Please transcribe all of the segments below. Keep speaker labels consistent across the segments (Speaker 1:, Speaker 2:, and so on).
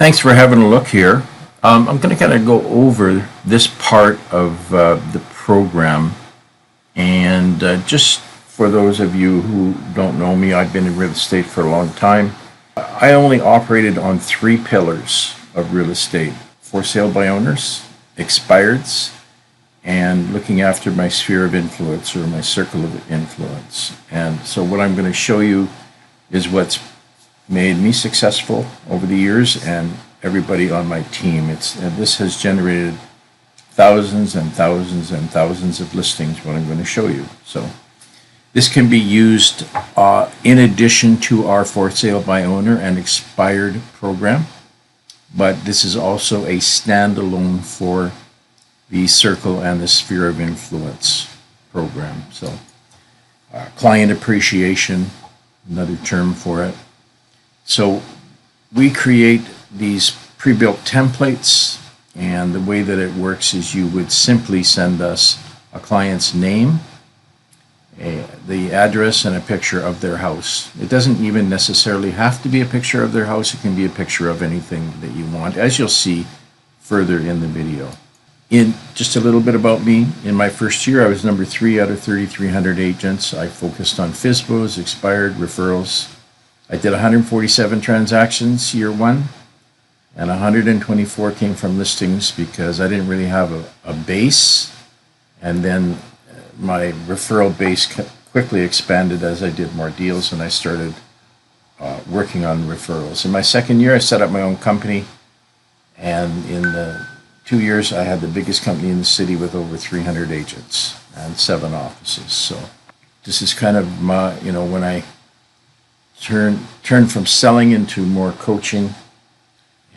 Speaker 1: Thanks for having a look here. I'm going to kind of go over this part of the program. And just for those of you who don't know me, I've been in real estate for a long time. I only operated on three pillars of real estate: for sale by owners, expireds, and looking after my sphere of influence or my circle of influence. And so what I'm going to show you is what's made me successful over the years and everybody on my team. This has generated thousands and thousands and thousands of listings, what I'm going to show you. So this can be used in addition to our for sale by owner and expired program, but this is also a standalone for the circle and the sphere of influence program. So client appreciation, another term for it. So we create these pre-built templates, and the way that it works is you would simply send us a client's name, the address, and a picture of their house. It doesn't even necessarily have to be a picture of their house. It can be a picture of anything that you want, as you'll see further in the video. In just a little bit about me, in my first year, I was number 3 out of 3,300 agents. I focused on FSBOs, expired, referrals. I did 147 transactions year one, and 124 came from listings because I didn't really have a base. And then my referral base quickly expanded as I did more deals, and I started working on referrals. In my second year, I set up my own company, and in the 2 years, I had the biggest company in the city with over 300 agents and 7 offices. So this is kind of my, when I turn from selling into more coaching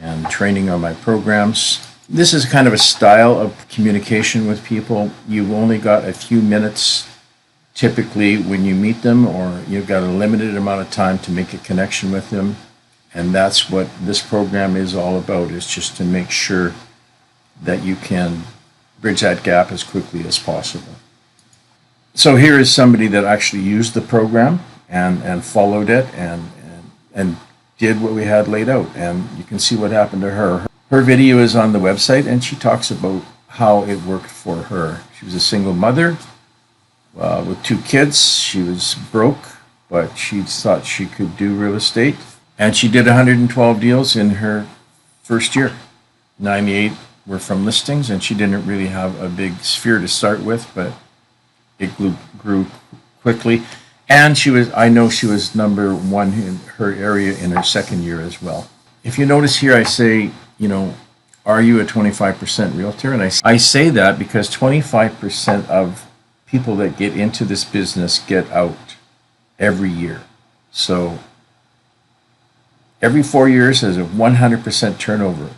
Speaker 1: and training on my programs. This is kind of a style of communication with people. You've only got a few minutes typically when you meet them, or you've got a limited amount of time to make a connection with them. And that's what this program is all about, is just to make sure that you can bridge that gap as quickly as possible. So here is somebody that actually used the program and followed it and did what we had laid out, and you can see what happened to her. Her video is on the website, and she talks about how it worked for her. She was a single mother with 2 kids. She was broke, but she thought she could do real estate, and she did 112 deals in her first year. 98 were from listings, and she didn't really have a big sphere to start with, but it grew quickly. And I know she was number 1 in her area in her second year as well. If you notice here, I say, are you a 25% realtor? And I say that because 25% of people that get into this business get out every year. So every 4 years is a 100% turnover.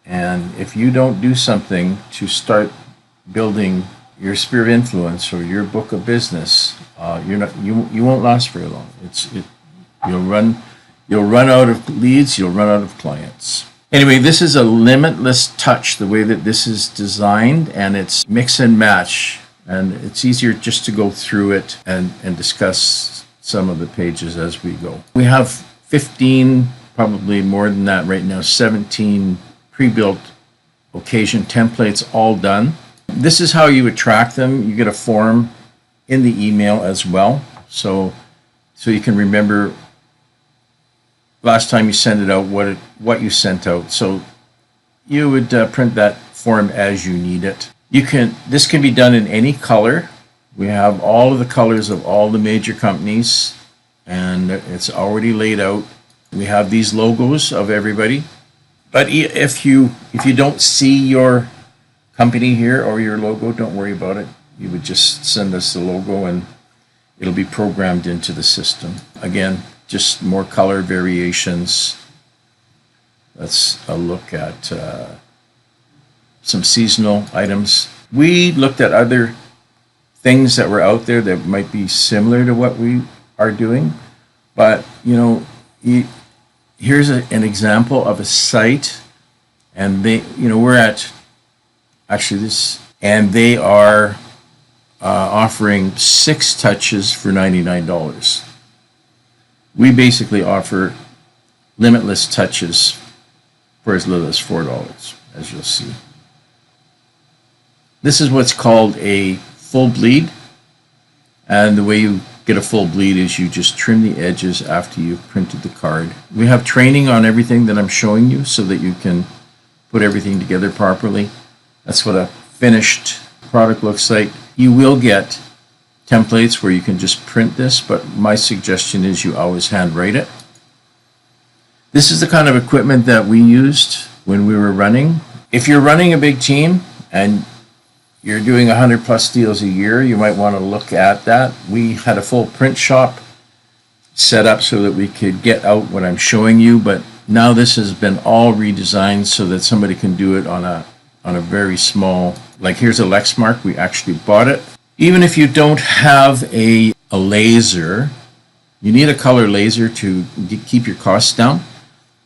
Speaker 1: And if you don't do something to building your sphere of influence or your book of business, you won't last very long. You'll run out of leads, you'll run out of clients. Anyway, this is a limitless touch, the way that this is designed, and it's mix and match, and it's easier just to go through it and discuss some of the pages as we go. We have 15, probably more than that right now, 17 pre-built occasion templates all done. This is how you attract them. You get a form in the email as well, so you can remember last time you sent it out what you sent out. So you would print that form as you need it. This can be done in any color. We have all of the colors of all the major companies, and it's already laid out. We have these logos of everybody. But if you don't see your company here or your logo, don't worry about it. You would just send us the logo and it'll be programmed into the system. Again, just more color variations. Let's look at some seasonal items. We looked at other things that were out there that might be similar to what we are doing, but here's an example of a site, and we're at this, and they are offering 6 touches for $99. We basically offer limitless touches for as little as $4, as you'll see. This is what's called a full bleed, and the way you get a full bleed is you just trim the edges after you've printed the card. We have training on everything that I'm showing you so that you can put everything together properly. That's what a finished product looks like. You will get templates where you can just print this, but my suggestion is you always handwrite it. This is the kind of equipment that we used when we were running. If you're running a big team and you're doing 100 plus deals a year, you might want to look at that. We had a full print shop set up so that we could get out what I'm showing you, but now this has been all redesigned so that somebody can do it on a very small, like here's a Lexmark, we actually bought it. Even if you don't have a laser, you need a color laser to keep your costs down.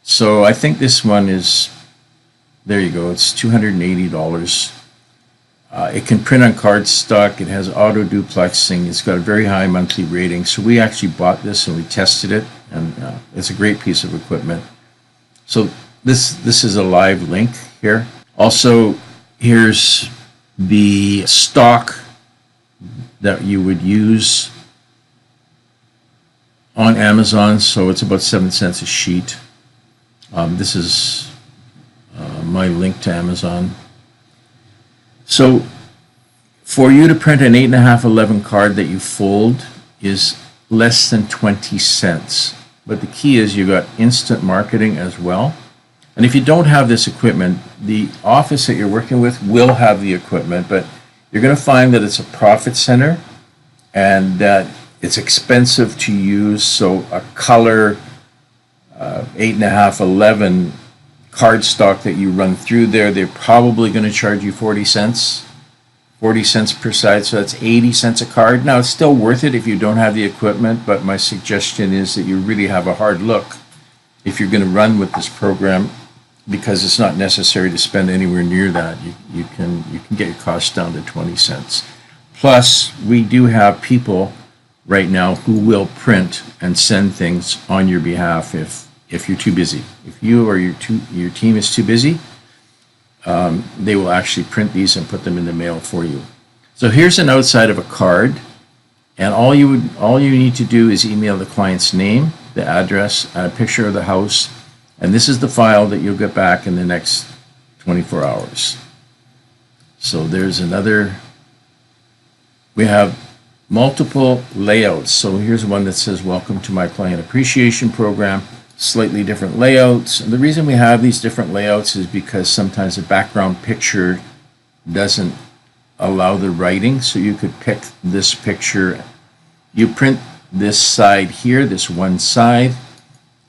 Speaker 1: So I think this one is, there you go, it's $280. It can print on cardstock. It has auto duplexing. It's got a very high monthly rating. So we actually bought this and we tested it, and it's a great piece of equipment. So this is a live link here. Also, here's the stock that you would use on Amazon. So it's about 7 cents a sheet. This is my link to Amazon. So for you to print an 8.5/11 card that you fold is less than 20 cents. But the key is you got instant marketing as well. And if you don't have this equipment, the office that you're working with will have the equipment, but you're going to find that it's a profit center and that it's expensive to use. So a color 8.5/11 cardstock that you run through there, they're probably going to charge you 40 cents per side, so that's 80 cents a card. Now it's still worth it if you don't have the equipment, but my suggestion is that you really have a hard look if you're going to run with this program, because it's not necessary to spend anywhere near that. You can get your costs down to 20 cents. Plus, we do have people right now who will print and send things on your behalf if you're too busy. If you or your team is too busy, they will actually print these and put them in the mail for you. So here's an outside of a card, and all you need to do is email the client's name, the address, and a picture of the house, and this is the file that you'll get back in the next 24 hours. So there's another. We have multiple layouts. So here's one that says, "Welcome to my client appreciation program." Slightly different layouts. And the reason we have these different layouts is because sometimes the background picture doesn't allow the writing. So you could pick this picture. You print this side here, this one side,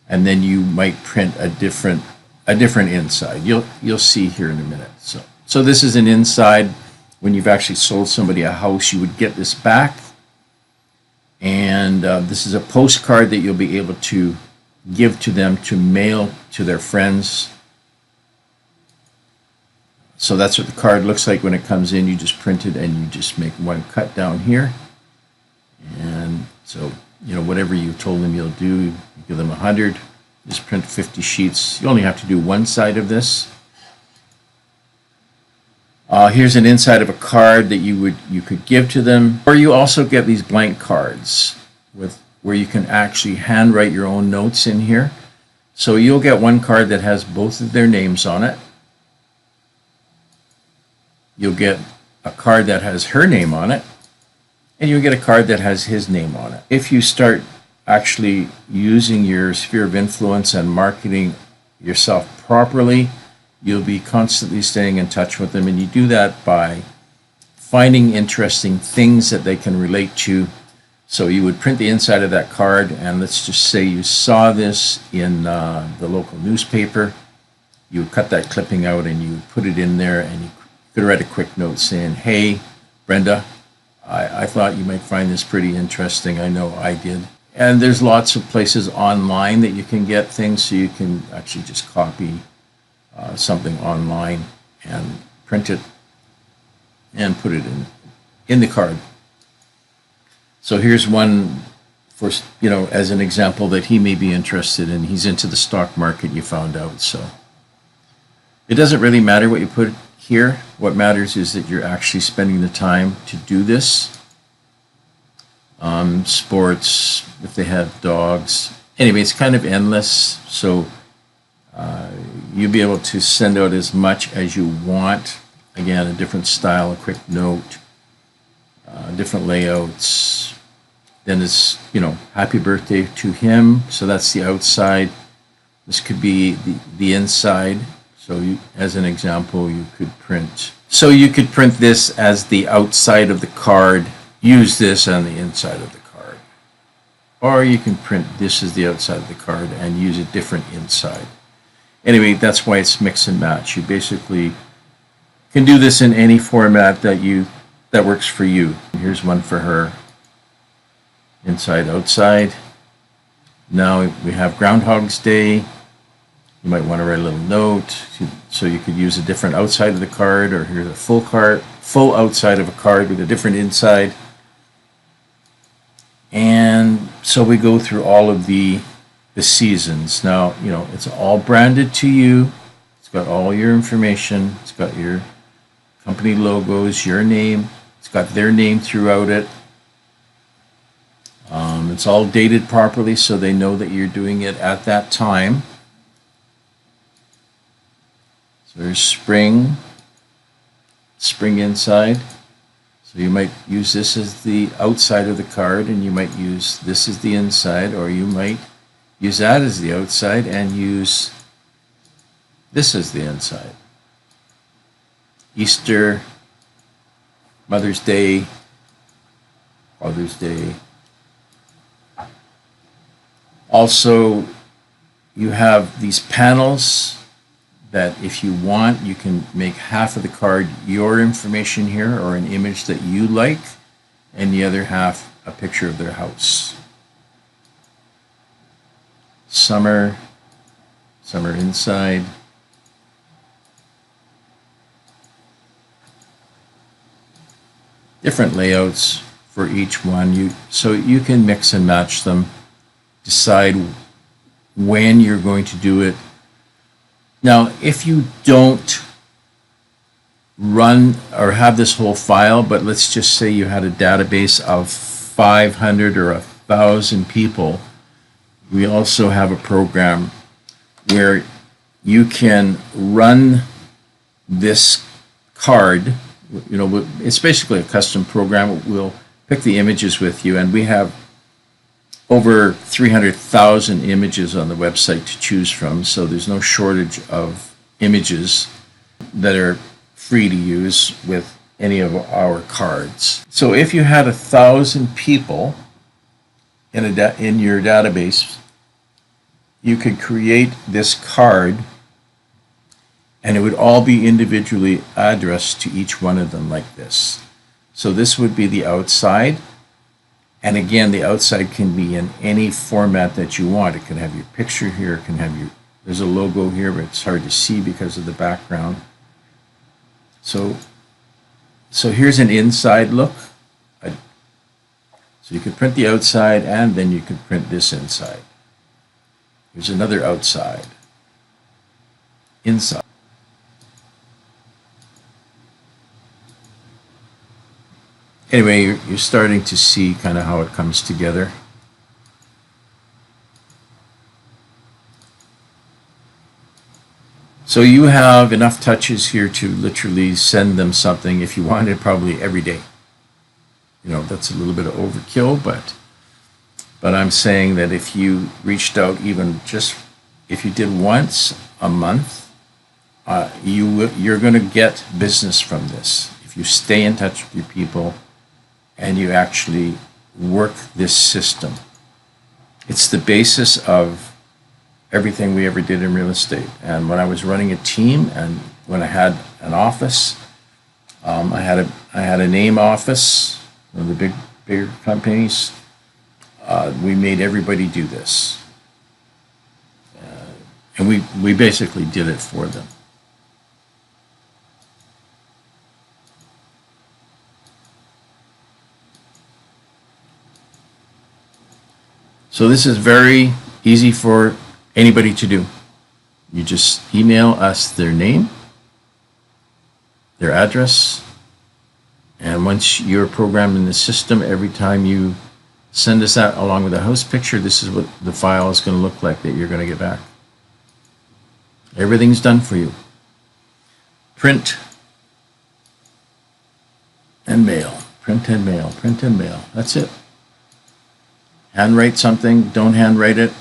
Speaker 1: and then you might print a different inside. You'll see here in a minute. So this is an inside. When you've actually sold somebody a house, you would get this back. And this is a postcard that you'll be able to give to them to mail to their friends. So that's what the card looks like when it comes in. You just print it and you just make one cut down here. And so, whatever you told them you'll do, you give them 100, just print 50 sheets. You only have to do one side of this. Here's an inside of a card that you could give to them. Or you also get these blank cards where you can actually handwrite your own notes in here. So you'll get one card that has both of their names on it. You'll get a card that has her name on it, and you'll get a card that has his name on it. If you start actually using your sphere of influence and marketing yourself properly, you'll be constantly staying in touch with them, and you do that by finding interesting things that they can relate to. So you would print the inside of that card, and let's just say you saw this in the local newspaper. You would cut that clipping out and you would put it in there, and you could write a quick note saying, "Hey, Brenda, I thought you might find this pretty interesting. I know I did." And there's lots of places online that you can get things, so you can actually just copy something online and print it and put it in the card. So here's one for, as an example that he may be interested in. He's into the stock market, you found out. So It doesn't really matter what you put here. What matters is that you're actually spending the time to do this. Sports, if they have dogs. Anyway, it's kind of endless, so you'll be able to send out as much as you want. Again, a different style, a quick note, different layouts. Then it's, happy birthday to him. So that's the outside. This could be the inside. So as an example, you could print. So you could print this as the outside of the card. Use this on the inside of the card. Or you can print this as the outside of the card and use a different inside. Anyway, that's why it's mix and match. You basically can do this in any format that works for you. Here's one for her. Inside, outside. Now we have Groundhog's Day. You might want to write a little note. So you could use a different outside of the card, or here's a full outside of a card with a different inside. And so we go through all of the seasons. Now, it's all branded to you. It's got all your information. It's got your company logos, your name. It's got their name throughout it. It's all dated properly so they know that you're doing it at that time. So there's spring inside. So you might use this as the outside of the card, and you might use this as the inside, or you might use that as the outside and use this as the inside. Easter, Mother's Day, Father's Day. Also, you have these panels that if you want, you can make half of the card your information here, or an image that you like, and the other half a picture of their house. Summer inside. Different layouts for each one. So you can mix and match them. Decide when you're going to do it. Now, if you don't run or have this whole file, but let's just say you had a database of 500 or 1,000 people, we also have a program where you can run this card. It's basically a custom program. We'll pick the images with you, and we have over 300,000 images on the website to choose from, so there's no shortage of images that are free to use with any of our cards. So if you had 1,000 people in your database, you could create this card, and it would all be individually addressed to each one of them like this. So this would be the outside. And again, the outside can be in any format that you want. It can have your picture here. It can have there's a logo here, but it's hard to see because of the background. So here's an inside look. So you could print the outside, and then you could print this inside. Here's another outside. Inside. Anyway, you're starting to see kind of how it comes together. So you have enough touches here to literally send them something if you wanted, probably every day. That's a little bit of overkill, but I'm saying that if you reached out if you did once a month, you're going to get business from this. If you stay in touch with your people, and you actually work this system. It's the basis of everything we ever did in real estate. And when I was running a team, and when I had an office, I had a name office, one of the bigger companies. We made everybody do this, and we basically did it for them. So this is very easy for anybody to do. You just email us their name, their address. And once you're programmed in the system, every time you send us that along with a house picture, this is what the file is going to look like that you're going to get back. Everything's done for you. Print and mail. Print and mail. Print and mail. That's it. Handwrite something. Don't handwrite it.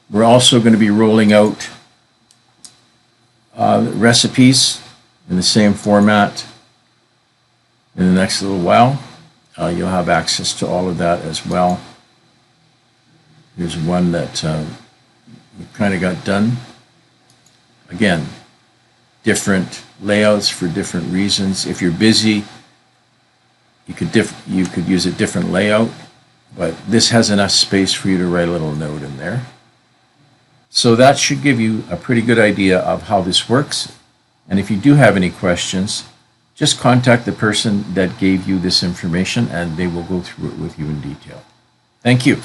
Speaker 1: We're also going to be rolling out recipes in the same format in the next little while. You'll have access to all of that as well. Here's one that we kind of got done. Again, different layouts for different reasons. If you're busy, you could use a different layout, but this has enough space for you to write a little note in there. So that should give you a pretty good idea of how this works. And if you do have any questions, just contact the person that gave you this information and they will go through it with you in detail. Thank you.